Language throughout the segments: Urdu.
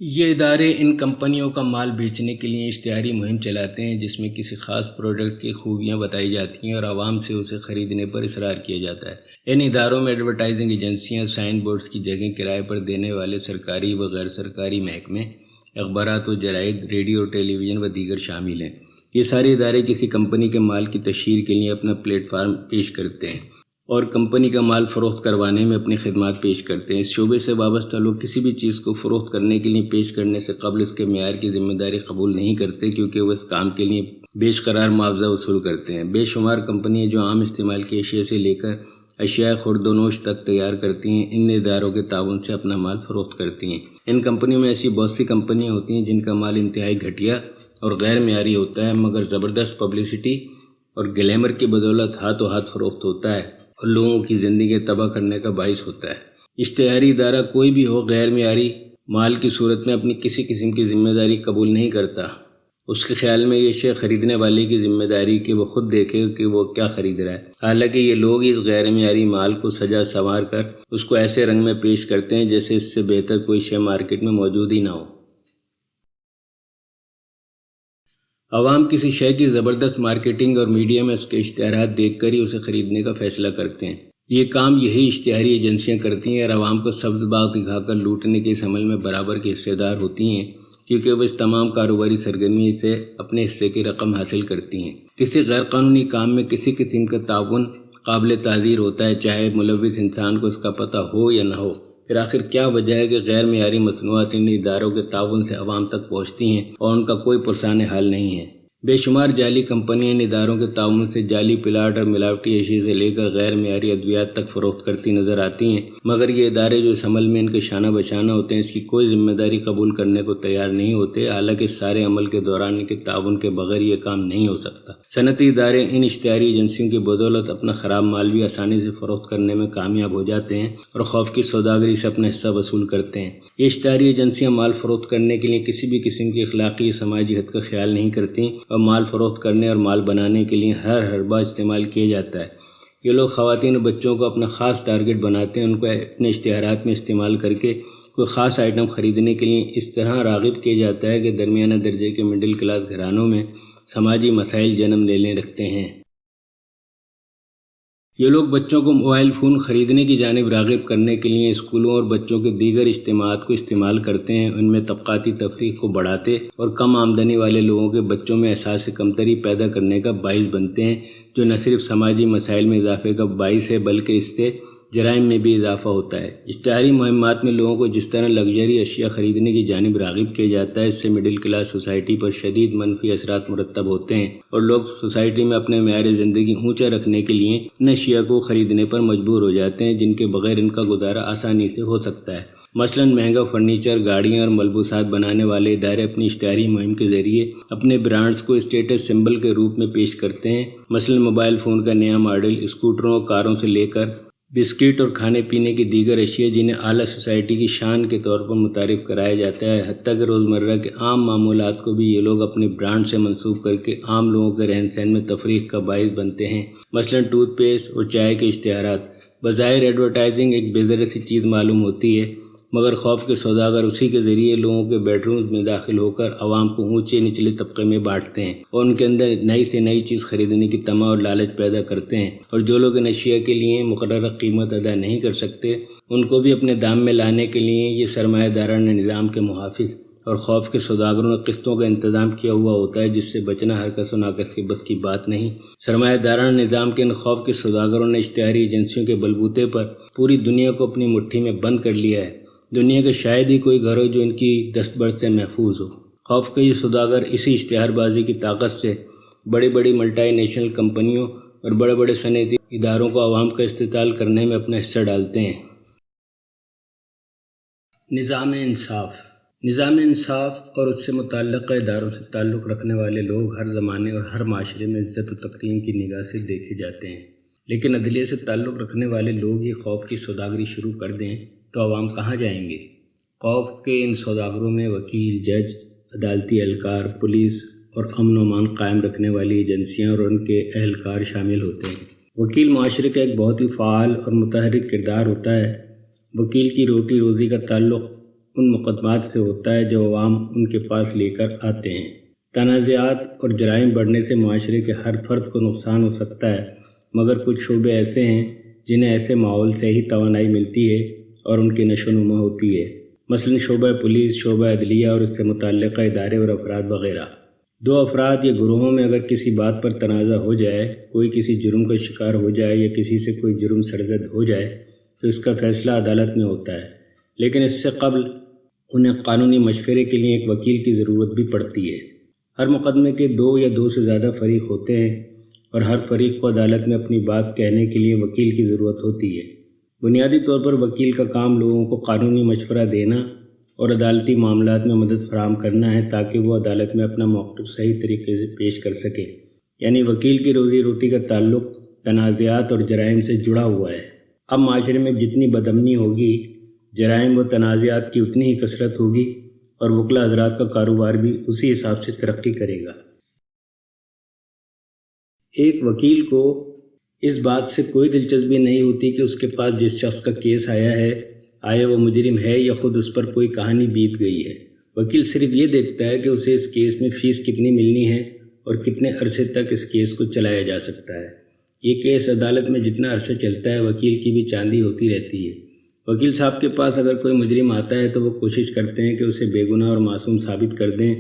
یہ ادارے ان کمپنیوں کا مال بیچنے کے لیے اشتہاری مہم چلاتے ہیں جس میں کسی خاص پروڈکٹ کی خوبیاں بتائی جاتی ہیں اور عوام سے اسے خریدنے پر اصرار کیا جاتا ہے۔ ان اداروں میں ایڈورٹائزنگ ایجنسیاں، سائن بورڈز کی جگہیں کرائے پر دینے والے سرکاری و غیر سرکاری محکمے، اخبارات و جرائد، ریڈیو اور ٹیلی ویژن و دیگر شامل ہیں۔ یہ سارے ادارے کسی کمپنی کے مال کی تشہیر کے لیے اپنا پلیٹ فارم پیش کرتے ہیں اور کمپنی کا مال فروخت کروانے میں اپنی خدمات پیش کرتے ہیں۔ اس شعبے سے وابستہ لوگ کسی بھی چیز کو فروخت کرنے کے لیے پیش کرنے سے قبل اس کے معیار کی ذمہ داری قبول نہیں کرتے، کیونکہ وہ اس کام کے لیے بیش قرار معاوضہ وصول کرتے ہیں۔ بے شمار کمپنیاں جو عام استعمال کی اشیاء سے لے کر اشیاء خورد و نوش تک تیار کرتی ہیں، ان اداروں کے تعاون سے اپنا مال فروخت کرتی ہیں۔ ان کمپنیوں میں ایسی بہت سی کمپنیاں ہوتی ہیں جن کا مال انتہائی گھٹیا اور غیر معیاری ہوتا ہے، مگر زبردست پبلسٹی اور گلیمر کی بدولت ہاتھوں ہاتھ فروخت ہوتا ہے اور لوگوں کی زندگی تباہ کرنے کا باعث ہوتا ہے۔ اشتہاری ادارہ کوئی بھی ہو غیر معیاری مال کی صورت میں اپنی کسی قسم کی ذمہ داری قبول نہیں کرتا۔ اس کے خیال میں یہ شے خریدنے والے کی ذمہ داری کہ وہ خود دیکھے کہ وہ کیا خرید رہا ہے، حالانکہ یہ لوگ اس غیر معیاری مال کو سجا سنوار کر اس کو ایسے رنگ میں پیش کرتے ہیں جیسے اس سے بہتر کوئی شے مارکیٹ میں موجود ہی نہ ہو۔ عوام کسی شے کی زبردست مارکیٹنگ اور میڈیا میں اس کے اشتہارات دیکھ کر ہی اسے خریدنے کا فیصلہ کرتے ہیں۔ یہ کام یہی اشتہاری ایجنسیاں کرتی ہیں اور عوام کو سبز باغ دکھا کر لوٹنے کے اس عمل میں برابر کی حصے دار ہوتی ہیں، کیونکہ وہ اس تمام کاروباری سرگرمی سے اپنے حصے کی رقم حاصل کرتی ہیں۔ کسی غیر قانونی کام میں کسی قسم کا تعاون قابل تعزیر ہوتا ہے، چاہے ملوث انسان کو اس کا پتہ ہو یا نہ ہو۔ پھر آخر کیا وجہ ہے کہ غیر معیاری مصنوعات ان اداروں کے تعاون سے عوام تک پہنچتی ہیں اور ان کا کوئی پرسان حال نہیں ہے؟ بے شمار جعلی کمپنیاں ان اداروں کے تعاون سے جعلی پلاٹ اور ملاوٹی اشیاء سے لے کر غیر معیاری ادویات تک فروخت کرتی نظر آتی ہیں، مگر یہ ادارے جو اس عمل میں ان کے شانہ بشانہ ہوتے ہیں اس کی کوئی ذمہ داری قبول کرنے کو تیار نہیں ہوتے، حالانکہ اس سارے عمل کے دوران ان کے تعاون کے بغیر یہ کام نہیں ہو سکتا۔ صنعتی ادارے ان اشتہاری ایجنسیوں کی بدولت اپنا خراب مال بھی آسانی سے فروخت کرنے میں کامیاب ہو جاتے ہیں اور خوف کی سوداگری سے اپنا حصہ وصول کرتے ہیں۔ یہ اشتہاری ایجنسیاں مال فروخت کرنے کے لیے کسی بھی قسم کی اخلاقی یا سماجی حد کا خیال نہیں کرتی اور مال فروخت کرنے اور مال بنانے کے لیے ہر حربہ استعمال کیا جاتا ہے۔ یہ لوگ خواتین اور بچوں کو اپنا خاص ٹارگٹ بناتے ہیں، ان کو اپنے اشتہارات میں استعمال کر کے کوئی خاص آئٹم خریدنے کے لیے اس طرح راغب کیا جاتا ہے کہ درمیانہ درجے کے مڈل کلاس گھرانوں میں سماجی مسائل جنم لینے لگتے ہیں۔ یہ لوگ بچوں کو موبائل فون خریدنے کی جانب راغب کرنے کے لیے اسکولوں اور بچوں کے دیگر اجتماعات کو استعمال کرتے ہیں، ان میں طبقاتی تفریق کو بڑھاتے اور کم آمدنی والے لوگوں کے بچوں میں احساس کمتری پیدا کرنے کا باعث بنتے ہیں، جو نہ صرف سماجی مسائل میں اضافے کا باعث ہے بلکہ اس سے جرائم میں بھی اضافہ ہوتا ہے۔ اشتہاری مہمات میں لوگوں کو جس طرح لگژری اشیاء خریدنے کی جانب راغب کیا جاتا ہے، اس سے مڈل کلاس سوسائٹی پر شدید منفی اثرات مرتب ہوتے ہیں اور لوگ سوسائٹی میں اپنے معیار زندگی اونچا رکھنے کے لیے ان اشیاء کو خریدنے پر مجبور ہو جاتے ہیں جن کے بغیر ان کا گزارا آسانی سے ہو سکتا ہے۔ مثلاً مہنگا فرنیچر، گاڑیاں اور ملبوسات بنانے والے ادارے اپنی اشتہاری مہم کے ذریعے اپنے برانڈز کو اسٹیٹس سمبل کے روپ میں پیش کرتے ہیں۔ مثلاً موبائل فون کا نیا ماڈل، اسکوٹروں اور کاروں سے لے کر بسکٹ اور کھانے پینے کی دیگر اشیاء جنہیں اعلیٰ سوسائٹی کی شان کے طور پر متعارف کرایا جاتا ہے، حتیٰ کہ روزمرہ کے عام معمولات کو بھی یہ لوگ اپنے برانڈ سے منسوب کر کے عام لوگوں کے رہن سہن میں تفریق کا باعث بنتے ہیں۔ مثلاً ٹوتھ پیسٹ اور چائے کے اشتہارات۔ بظاہر ایڈورٹائزنگ ایک بے ضرر سی چیز معلوم ہوتی ہے، مگر خوف کے سوداگر اسی کے ذریعے لوگوں کے بیڈ رومز میں داخل ہو کر عوام کو اونچے نچلے طبقے میں بانٹتے ہیں اور ان کے اندر نئی سے نئی چیز خریدنے کی طمع اور لالچ پیدا کرتے ہیں، اور جو لوگ ان اشیاء کے لیے مقررہ قیمت ادا نہیں کر سکتے ان کو بھی اپنے دام میں لانے کے لیے یہ سرمایہ دارانہ نظام کے محافظ اور خوف کے سوداگروں نے قسطوں کا انتظام کیا ہوا ہوتا ہے، جس سے بچنا ہر کس و ناکس کے بس کی بات نہیں۔ سرمایہ دارانہ نظام کے ان خوف کے سوداگروں نے اشتہاری ایجنسیوں کے بلبوتے پر پوری دنیا کو اپنی مٹھی میں بند کر لیا ہے۔ دنیا کا شاید ہی کوئی گھر ہو جو ان کی دستبرد سے محفوظ ہو۔ خوف کے یہ سوداگر اسی اشتہار بازی کی طاقت سے بڑی بڑی ملٹی نیشنل کمپنیوں اور بڑے بڑے صنعتی اداروں کو عوام کا استحصال کرنے میں اپنا حصہ ڈالتے ہیں۔ نظام انصاف اور اس سے متعلقہ اداروں سے تعلق رکھنے والے لوگ ہر زمانے اور ہر معاشرے میں عزت و تکریم کی نگاہ سے دیکھے جاتے ہیں، لیکن عدلیہ سے تعلق رکھنے والے لوگ یہ خوف کی سوداگری شروع کر دیں تو عوام کہاں جائیں گے؟ خوف کے ان سوداگروں میں وکیل، جج، عدالتی اہلکار، پولیس اور امن و امان قائم رکھنے والی ایجنسیاں اور ان کے اہلکار شامل ہوتے ہیں۔ وکیل معاشرے کا ایک بہت ہی فعال اور متحرک کردار ہوتا ہے۔ وکیل کی روٹی روزی کا تعلق ان مقدمات سے ہوتا ہے جو عوام ان کے پاس لے کر آتے ہیں۔ تنازعات اور جرائم بڑھنے سے معاشرے کے ہر فرد کو نقصان ہو سکتا ہے، مگر کچھ شعبے ایسے ہیں جنہیں ایسے ماحول سے ہی توانائی ملتی ہے اور ان کی نشو و نما ہوتی ہے، مثلاً شعبہ پولیس، شعبہ عدلیہ اور اس سے متعلقہ ادارے اور افراد وغیرہ۔ دو افراد یا گروہوں میں اگر کسی بات پر تنازع ہو جائے، کوئی کسی جرم کا شکار ہو جائے یا کسی سے کوئی جرم سرزد ہو جائے تو اس کا فیصلہ عدالت میں ہوتا ہے، لیکن اس سے قبل انہیں قانونی مشورے کے لیے ایک وکیل کی ضرورت بھی پڑتی ہے۔ ہر مقدمے کے دو یا دو سے زیادہ فریق ہوتے ہیں اور ہر فریق کو عدالت میں اپنی بات کہنے کے لیے وکیل کی ضرورت ہوتی ہے۔ بنیادی طور پر وکیل کا کام لوگوں کو قانونی مشورہ دینا اور عدالتی معاملات میں مدد فراہم کرنا ہے تاکہ وہ عدالت میں اپنا موقف صحیح طریقے سے پیش کر سکے، یعنی وکیل کی روزی روٹی کا تعلق تنازعات اور جرائم سے جڑا ہوا ہے۔ اب معاشرے میں جتنی بدامنی ہوگی، جرائم و تنازعات کی اتنی ہی کثرت ہوگی اور وکلا حضرات کا کاروبار بھی اسی حساب سے ترقی کرے گا۔ ایک وکیل کو اس بات سے کوئی دلچسپی نہیں ہوتی کہ اس کے پاس جس شخص کا کیس آیا ہے آیا وہ مجرم ہے یا خود اس پر کوئی کہانی بیت گئی ہے۔ وکیل صرف یہ دیکھتا ہے کہ اسے اس کیس میں فیس کتنی ملنی ہے اور کتنے عرصے تک اس کیس کو چلایا جا سکتا ہے۔ یہ کیس عدالت میں جتنا عرصہ چلتا ہے وکیل کی بھی چاندی ہوتی رہتی ہے۔ وکیل صاحب کے پاس اگر کوئی مجرم آتا ہے تو وہ کوشش کرتے ہیں کہ اسے بے گناہ اور معصوم ثابت کر دیں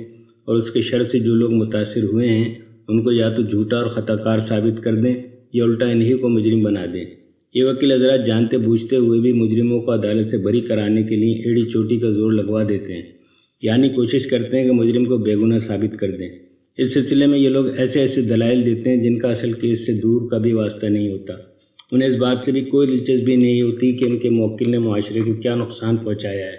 اور اس کے شر سے جو لوگ متاثر ہوئے ہیں ان کو یا تو جھوٹا اور خطا کار ثابت کر دیں یا الٹا انہی کو مجرم بنا دیں۔ یہ وکیل حضرات جانتے بوجھتے ہوئے بھی مجرموں کو عدالت سے بری کرانے کے لیے ایڑی چوٹی کا زور لگوا دیتے ہیں، یعنی کوشش کرتے ہیں کہ مجرم کو بے گناہ ثابت کر دیں۔ اس سلسلے میں یہ لوگ ایسے دلائل دیتے ہیں جن کا اصل کیس سے دور کا بھی واسطہ نہیں ہوتا۔ انہیں اس بات سے بھی کوئی دلچسپی نہیں ہوتی کہ ان کے موکل نے معاشرے کو کیا نقصان پہنچایا ہے۔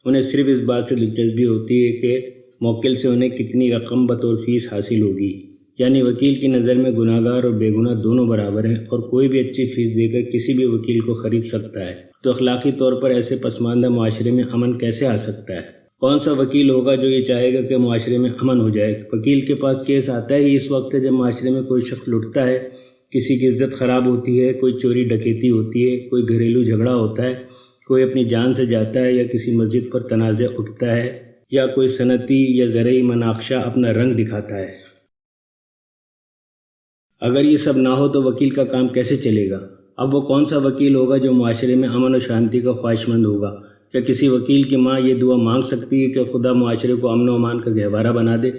انہیں صرف اس بات سے دلچسپی ہوتی ہے کہ موکل سے انہیں کتنی رقم بطور فیس حاصل ہوگی، یعنی وکیل کی نظر میں گناہ گار اور بے گناہ دونوں برابر ہیں اور کوئی بھی اچھی فیس دے کر کسی بھی وکیل کو خرید سکتا ہے۔ تو اخلاقی طور پر ایسے پسماندہ معاشرے میں امن کیسے آ سکتا ہے؟ کون سا وکیل ہوگا جو یہ چاہے گا کہ معاشرے میں امن ہو جائے؟ وکیل کے پاس کیس آتا ہی اس وقت ہے جب معاشرے میں کوئی شخص لٹتا ہے، کسی کی عزت خراب ہوتی ہے، کوئی چوری ڈکیتی ہوتی ہے، کوئی گھریلو جھگڑا ہوتا ہے، کوئی اپنی جان سے جاتا ہے یا کسی مسجد پر تنازع اٹھتا ہے یا کوئی صنعتی یا زرعی مناقشہ اپنا رنگ دکھاتا ہے۔ اگر یہ سب نہ ہو تو وکیل کا کام کیسے چلے گا؟ اب وہ کون سا وکیل ہوگا جو معاشرے میں امن و شانتی کا خواہش مند ہوگا؟ کیا کسی وکیل کی ماں یہ دعا مانگ سکتی ہے کہ خدا معاشرے کو امن و امان کا گہوارہ بنا دے؟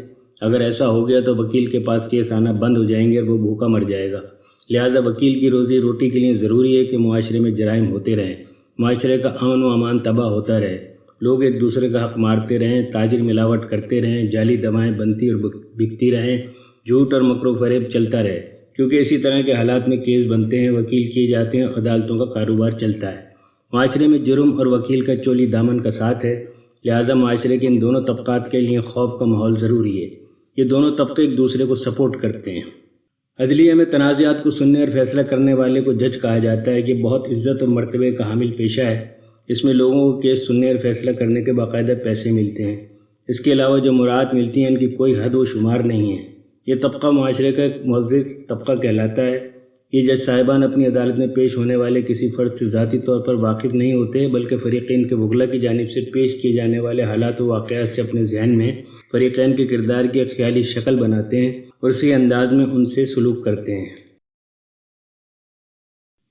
اگر ایسا ہو گیا تو وکیل کے پاس کیس آنا بند ہو جائیں گے اور وہ بھوکا مر جائے گا۔ لہٰذا وکیل کی روزی روٹی کے لیے ضروری ہے کہ معاشرے میں جرائم ہوتے رہیں، معاشرے کا امن و امان تباہ ہوتا رہے، لوگ ایک دوسرے کا حق مارتے رہیں، تاجر ملاوٹ کرتے رہیں، جعلی دوائیں بنتی اور بکتی رہیں، جھوٹ اور مکر و فریب چلتا رہے، کیونکہ اسی طرح کے حالات میں کیس بنتے ہیں، وکیل کیے جاتے ہیں، عدالتوں کا کاروبار چلتا ہے۔ معاشرے میں جرم اور وکیل کا چولی دامن کا ساتھ ہے، لہٰذا معاشرے کے ان دونوں طبقات کے لیے خوف کا ماحول ضروری ہے۔ یہ دونوں طبقے ایک دوسرے کو سپورٹ کرتے ہیں۔ عدلیہ میں تنازعات کو سننے اور فیصلہ کرنے والے کو جج کہا جاتا ہے کہ بہت عزت اور مرتبے کا حامل پیشہ ہے۔ اس میں لوگوں کو کیس سننے اور فیصلہ کرنے کے باقاعدہ پیسے ملتے ہیں۔ اس کے علاوہ جو مراعات ملتی ہیں ان کی کوئی حد و شمار نہیں ہے۔ یہ طبقہ معاشرے کا ایک معزز طبقہ کہلاتا ہے۔ یہ جج صاحبان اپنی عدالت میں پیش ہونے والے کسی فرد سے ذاتی طور پر واقف نہیں ہوتے، بلکہ فریقین کے وکلا کی جانب سے پیش کیے جانے والے حالات و واقعات سے اپنے ذہن میں فریقین کے کردار کی ایک خیالی شکل بناتے ہیں اور اسی انداز میں ان سے سلوک کرتے ہیں۔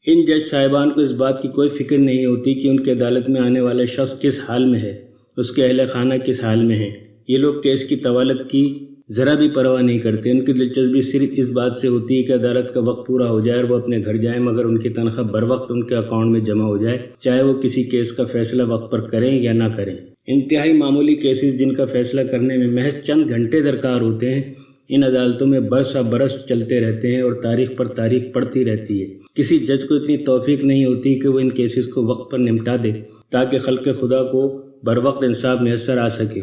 ان جج صاحبان کو اس بات کی کوئی فکر نہیں ہوتی کہ ان کی عدالت میں آنے والا شخص کس حال میں ہے، اس کے اہل خانہ کس حال میں ہیں۔ یہ لوگ کیس کی طوالت کی ذرا بھی پرواہ نہیں کرتے۔ ان کی دلچسپی صرف اس بات سے ہوتی ہے کہ عدالت کا وقت پورا ہو جائے اور وہ اپنے گھر جائیں، مگر ان کی تنخواہ بر وقت ان کے اکاؤنٹ میں جمع ہو جائے، چاہے وہ کسی کیس کا فیصلہ وقت پر کریں یا نہ کریں۔ انتہائی معمولی کیسز جن کا فیصلہ کرنے میں محض چند گھنٹے درکار ہوتے ہیں، ان عدالتوں میں برس برس چلتے رہتے ہیں اور تاریخ پر تاریخ پڑتی رہتی ہے۔ کسی جج کو اتنی توفیق نہیں ہوتی کہ وہ ان کیسز کو وقت پر نمٹا دے تاکہ خلق خدا کو بر وقت انصاف میسر آ سکے۔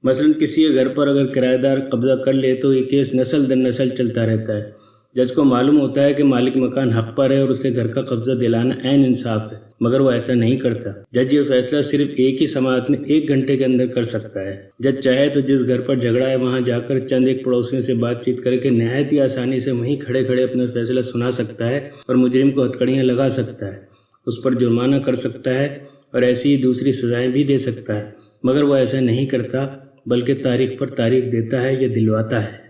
مثلاً کسی کے گھر پر اگر کرایہ دار قبضہ کر لے تو یہ کیس نسل در نسل چلتا رہتا ہے۔ جج کو معلوم ہوتا ہے کہ مالک مکان حق پر ہے اور اسے گھر کا قبضہ دلانا عین انصاف ہے، مگر وہ ایسا نہیں کرتا۔ جج یہ فیصلہ صرف ایک ہی سماعت میں 1 گھنٹے کے اندر کر سکتا ہے۔ جج چاہے تو جس گھر پر جھگڑا ہے وہاں جا کر چند ایک پڑوسیوں سے بات چیت کر کے نہایت ہی آسانی سے وہیں کھڑے کھڑے اپنا فیصلہ سنا سکتا ہے اور مجرم کو ہتھکڑیاں لگا سکتا ہے، اس پر جرمانہ کر سکتا ہے اور ایسی ہی دوسری سزائیں بھی دے سکتا ہے۔ مگر وہ ایسا نہیں کرتا، بلکہ تاریخ پر تاریخ دیتا ہے یا دلواتا ہے۔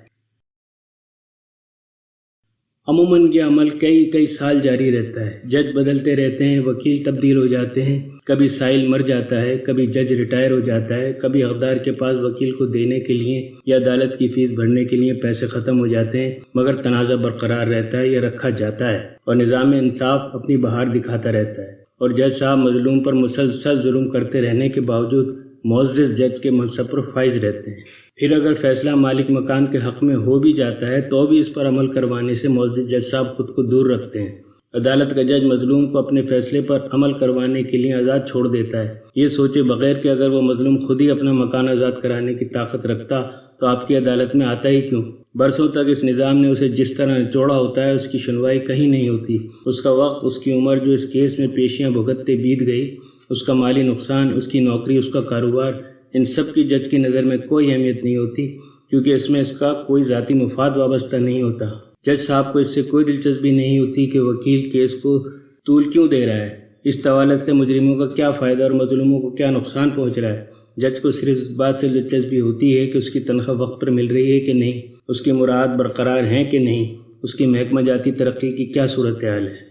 عموماً یہ عمل کئی سال جاری رہتا ہے۔ جج بدلتے رہتے ہیں، وکیل تبدیل ہو جاتے ہیں، کبھی سائل مر جاتا ہے، کبھی جج ریٹائر ہو جاتا ہے، کبھی حقدار کے پاس وکیل کو دینے کے لیے یا عدالت کی فیس بھرنے کے لیے پیسے ختم ہو جاتے ہیں، مگر تنازع برقرار رہتا ہے یا رکھا جاتا ہے اور نظام انصاف اپنی بہار دکھاتا رہتا ہے، اور جج صاحب مظلوم پر مسلسل ظلم کرتے رہنے کے باوجود معزز جج کے منصب پر فائز رہتے ہیں۔ پھر اگر فیصلہ مالک مکان کے حق میں ہو بھی جاتا ہے تو بھی اس پر عمل کروانے سے معزز جج صاحب خود کو دور رکھتے ہیں۔ عدالت کا جج مظلوم کو اپنے فیصلے پر عمل کروانے کے لیے آزاد چھوڑ دیتا ہے، یہ سوچے بغیر کہ اگر وہ مظلوم خود ہی اپنا مکان آزاد کرانے کی طاقت رکھتا تو آپ کی عدالت میں آتا ہی کیوں؟ برسوں تک اس نظام نے اسے جس طرح نچوڑا ہوتا ہے، اس کی سنوائی کہیں نہیں ہوتی۔ اس کا وقت، اس کی عمر جو اس کیس میں پیشیاں بھگتتے بیت گئی، اس کا مالی نقصان، اس کی نوکری، اس کا کاروبار، ان سب کی جج کی نظر میں کوئی اہمیت نہیں ہوتی، کیونکہ اس میں اس کا کوئی ذاتی مفاد وابستہ نہیں ہوتا۔ جج صاحب کو اس سے کوئی دلچسپی نہیں ہوتی کہ وکیل کیس کو طول کیوں دے رہا ہے، اس طوالت سے مجرموں کا کیا فائدہ اور مظلوموں کو کیا نقصان پہنچ رہا ہے۔ جج کو صرف اس بات سے دلچسپی ہوتی ہے کہ اس کی تنخواہ وقت پر مل رہی ہے کہ نہیں، اس کی مراعات برقرار ہیں کہ نہیں، اس کی محکمہ جاتی ترقی کی کیا صورتحال ہے۔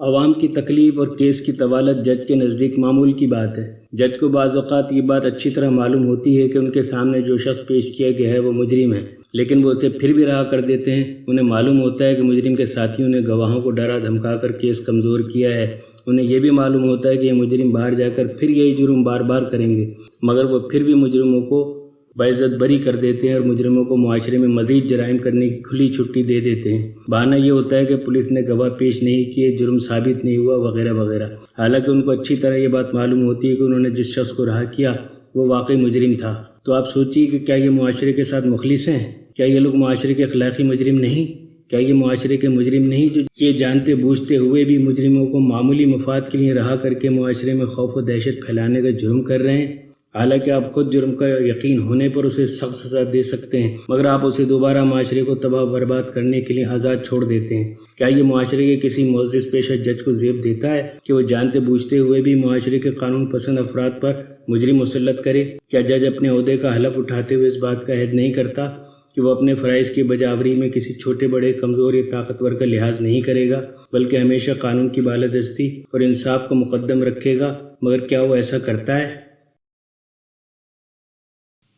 عوام کی تکلیف اور کیس کی طوالت جج کے نزدیک معمول کی بات ہے۔ جج کو بعض اوقات یہ بات اچھی طرح معلوم ہوتی ہے کہ ان کے سامنے جو شخص پیش کیا گیا ہے وہ مجرم ہے، لیکن وہ اسے پھر بھی رہا کر دیتے ہیں۔ انہیں معلوم ہوتا ہے کہ مجرم کے ساتھیوں نے گواہوں کو ڈرا دھمکا کر کیس کمزور کیا ہے۔ انہیں یہ بھی معلوم ہوتا ہے کہ یہ مجرم باہر جا کر پھر یہی جرم بار بار کریں گے، مگر وہ پھر بھی مجرموں کو باعزت بری کر دیتے ہیں اور مجرموں کو معاشرے میں مزید جرائم کرنے کی کھلی چھٹی دے دیتے ہیں۔ بہانہ یہ ہوتا ہے کہ پولیس نے گواہ پیش نہیں کیے، جرم ثابت نہیں ہوا، وغیرہ وغیرہ، حالانکہ ان کو اچھی طرح یہ بات معلوم ہوتی ہے کہ انہوں نے جس شخص کو رہا کیا وہ واقعی مجرم تھا۔ تو آپ سوچیے کہ کیا یہ معاشرے کے ساتھ مخلص ہیں؟ کیا یہ لوگ معاشرے کے اخلاقی مجرم نہیں؟ کیا یہ معاشرے کے مجرم نہیں جو یہ جانتے بوجھتے ہوئے بھی مجرموں کو معمولی مفاد کے لیے رہا کر کے معاشرے میں خوف و دہشت پھیلانے کا جرم کر رہے ہیں؟ حالانکہ آپ خود جرم کا یقین ہونے پر اسے سخت سزا دے سکتے ہیں، مگر آپ اسے دوبارہ معاشرے کو تباہ و برباد کرنے کے لیے آزاد چھوڑ دیتے ہیں۔ کیا یہ معاشرے کے کسی معزز پیشہ جج کو زیب دیتا ہے کہ وہ جانتے بوجھتے ہوئے بھی معاشرے کے قانون پسند افراد پر مجرم مسلط کرے؟ کیا جج اپنے عہدے کا حلف اٹھاتے ہوئے اس بات کا عہد نہیں کرتا کہ وہ اپنے فرائض کی بجاوری میں کسی چھوٹے بڑے، کمزور یا طاقتور کا لحاظ نہیں کرے گا، بلکہ ہمیشہ قانون کی بالادستی اور انصاف کو مقدم رکھے گا؟ مگر کیا وہ ایسا کرتا ہے؟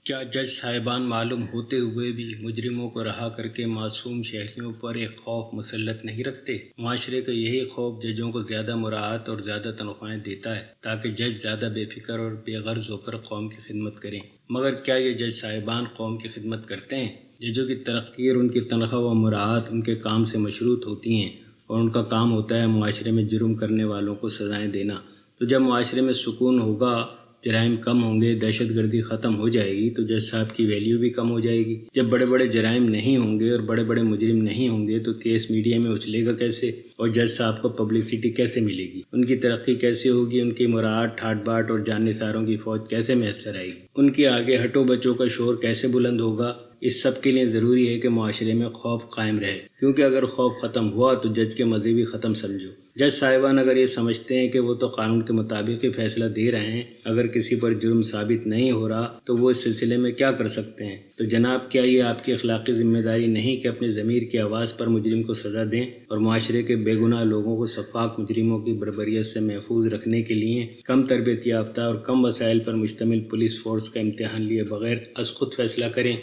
کیا جج صاحبان معلوم ہوتے ہوئے بھی مجرموں کو رہا کر کے معصوم شہریوں پر ایک خوف مسلط نہیں رکھتے؟ معاشرے کا یہی خوف ججوں کو زیادہ مراعات اور زیادہ تنخواہیں دیتا ہے تاکہ جج زیادہ بے فکر اور بے غرض ہو کر قوم کی خدمت کریں۔ مگر کیا یہ جج صاحبان قوم کی خدمت کرتے ہیں؟ ججوں کی ترقی اور ان کی تنخواہ و مراعات ان کے کام سے مشروط ہوتی ہیں، اور ان کا کام ہوتا ہے معاشرے میں جرم کرنے والوں کو سزائیں دینا۔ تو جب معاشرے میں سکون ہوگا، جرائم کم ہوں گے، دہشت گردی ختم ہو جائے گی، تو جج صاحب کی ویلیو بھی کم ہو جائے گی۔ جب بڑے بڑے جرائم نہیں ہوں گے اور بڑے بڑے مجرم نہیں ہوں گے تو کیس میڈیا میں اچھلے گا کیسے، اور جج صاحب کو پبلسٹی کیسے ملے گی؟ ان کی ترقی کیسے ہوگی؟ ان کی مراعات، ٹھاٹ باٹ اور جان نثاروں کی فوج کیسے میسر آئے گی؟ ان کے آگے ہٹو بچوں کا شور کیسے بلند ہوگا؟ اس سب کے لیے ضروری ہے کہ معاشرے میں خوف قائم رہے، کیونکہ اگر خوف ختم ہوا تو جج کے مزے بھی ختم سمجھو۔ جج صاحبان اگر یہ سمجھتے ہیں کہ وہ تو قانون کے مطابق ہی فیصلہ دے رہے ہیں، اگر کسی پر جرم ثابت نہیں ہو رہا تو وہ اس سلسلے میں کیا کر سکتے ہیں؟ تو جناب، کیا یہ آپ کی اخلاقی ذمہ داری نہیں کہ اپنے ضمیر کی آواز پر مجرم کو سزا دیں اور معاشرے کے بے گناہ لوگوں کو سفاک مجرموں کی بربریت سے محفوظ رکھنے کے لیے کم تربیت یافتہ اور کم وسائل پر مشتمل پولیس فورس کا امتحان لیے بغیر از خود فیصلہ کریں؟